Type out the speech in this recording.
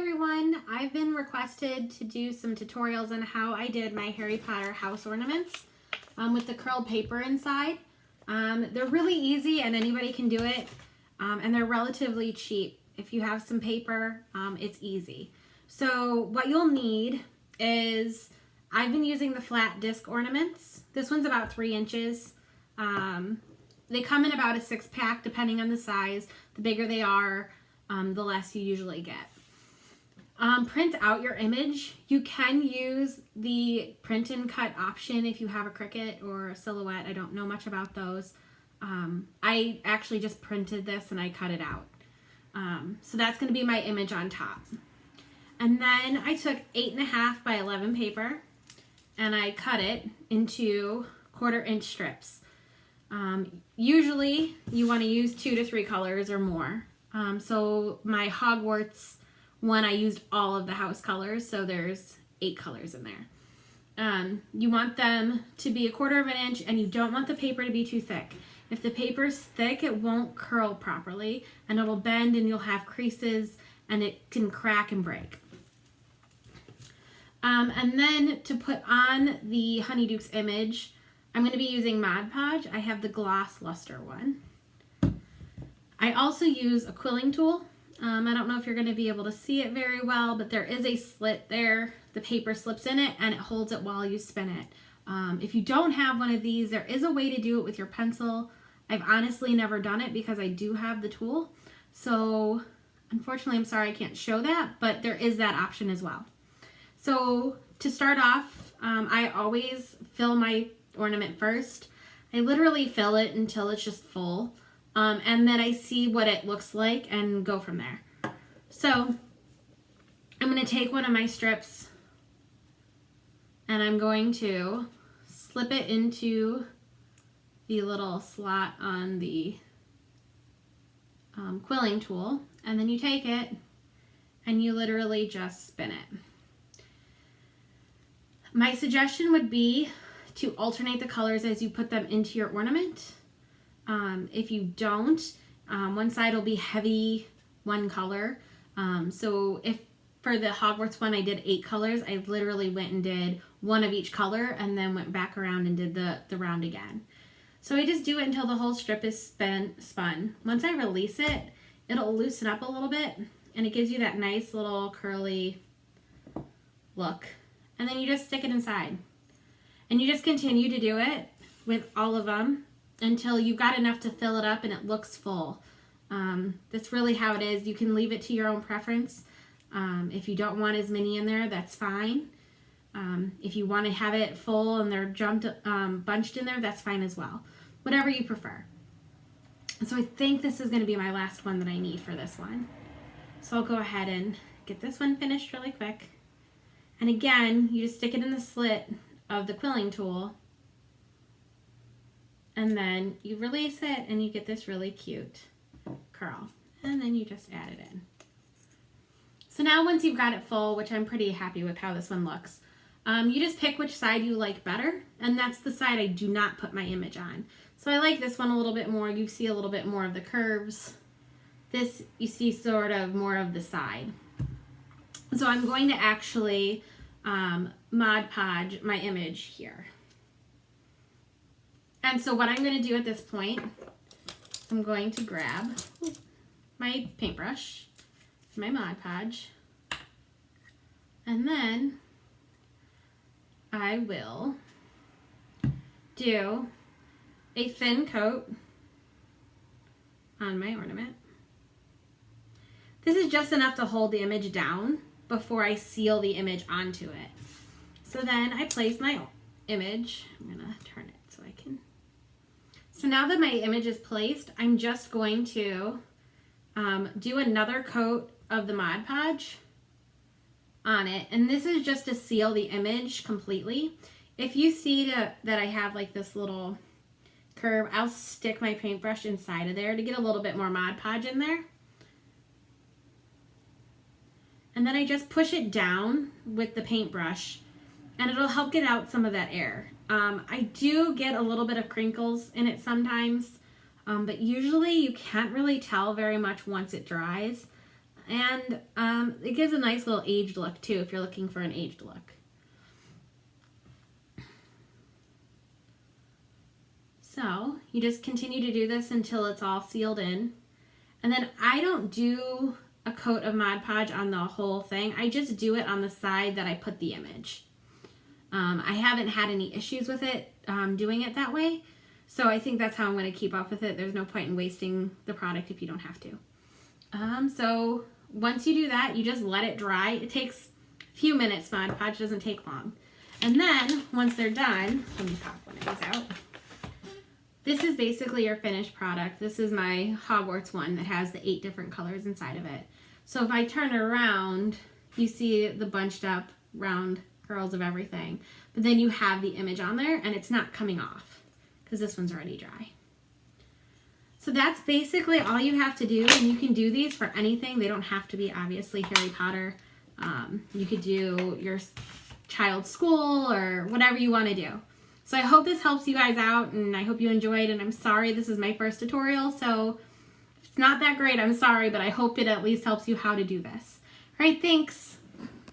everyone, I've been requested to do some tutorials on how I did my Harry Potter house ornaments with the curled paper inside. They're really easy and anybody can do it, and they're relatively cheap. If you have some paper, it's easy. So what you'll need is, I've been using the flat disc ornaments. This one's about 3 inches. They come in about a 6-pack depending on the size. The bigger they are, the less you usually get. Print out your image. You can use the print and cut option if you have a Cricut or a Silhouette. I don't know much about those. I actually just printed this and I cut it out. So that's going to be my image on top. And then I took 8.5 by 11 paper and I cut it into 1/4 inch strips. Usually you want to use 2 to 3 colors or more. So my Hogwarts one, I used all of the house colors, so there's 8 colors in there. You want them to be 1/4 inch, and you don't want the paper to be too thick. If the paper's thick, it won't curl properly, and it'll bend, and you'll have creases, and it can crack and break. And then to put on the Honeydukes image, I'm going to be using Mod Podge. I have the gloss luster one. I also use a quilling tool. I don't know if you're going to be able to see it very well, but there is a slit there. The paper slips in it and it holds it while you spin it. If you don't have one of these, there is a way to do it with your pencil. I've honestly never done it because I do have the tool. So unfortunately, I'm sorry I can't show that, but there is that option as well. So to start off, I always fill my ornament first. I literally fill it until it's just full. And then I see what it looks like and go from there. So I'm going to take one of my strips and I'm going to slip it into the little slot on the quilling tool, and then you take it and you literally just spin it. My suggestion would be to alternate the colors as you put them into your ornament. If you don't, one side will be heavy one color. So if for the Hogwarts one I did 8 colors, I literally went and did one of each color and then went back around and did the round again. So I just do it until the whole strip is spun. Once I release it, it'll loosen up a little bit and it gives you that nice little curly look. And then you just stick it inside. And you just continue to do it with all of them until you've got enough to fill it up and it looks full. That's really how it is. You can leave it to your own preference. If you don't want as many in there, that's fine. If you want to have it full and they're bunched in there, that's fine as well. Whatever you prefer. So I think this is going to be my last one that I need for this one. So I'll go ahead and get this one finished really quick. And again, you just stick it in the slit of the quilling tool. And then you release it and you get this really cute curl. And then you just add it in. So now once you've got it full, which I'm pretty happy with how this one looks, you just pick which side you like better. And that's the side I do not put my image on. So I like this one a little bit more. You see a little bit more of the curves. This, you see sort of more of the side. So I'm going to actually Mod Podge my image here. And so what I'm going to do at this point, I'm going to grab my paintbrush, my Mod Podge, and then I will do a thin coat on my ornament. This is just enough to hold the image down before I seal the image onto it. So then I place my image. I'm going to turn it so I can. So now that my image is placed, I'm just going to do another coat of the Mod Podge on it. And this is just to seal the image completely. If you see that I have like this little curve, I'll stick my paintbrush inside of there to get a little bit more Mod Podge in there. And then I just push it down with the paintbrush and it'll help get out some of that air. I do get a little bit of crinkles in it sometimes, but usually you can't really tell very much once it dries. and it gives a nice little aged look too if you're looking for an aged look. So you just continue to do this until it's all sealed in. And then I don't do a coat of Mod Podge on the whole thing. I just do it on the side that I put the image. I haven't had any issues with it doing it that way. So I think that's how I'm going to keep up with it. There's no point in wasting the product if you don't have to. So once you do that, you just let it dry. It takes a few minutes. Mod Podge doesn't take long. And then once they're done, let me pop one of these out. This is basically your finished product. This is my Hogwarts one that has the 8 different colors inside of it. So if I turn it around, you see the bunched up round curls of everything. But then you have the image on there and it's not coming off because this one's already dry. So that's basically all you have to do, and you can do these for anything. They don't have to be obviously Harry Potter. You could do your child's school or whatever you want to do. So I hope this helps you guys out, and I hope you enjoyed, and I'm sorry this is my first tutorial, so if it's not that great, I'm sorry, but I hope it at least helps you how to do this. All right, thanks.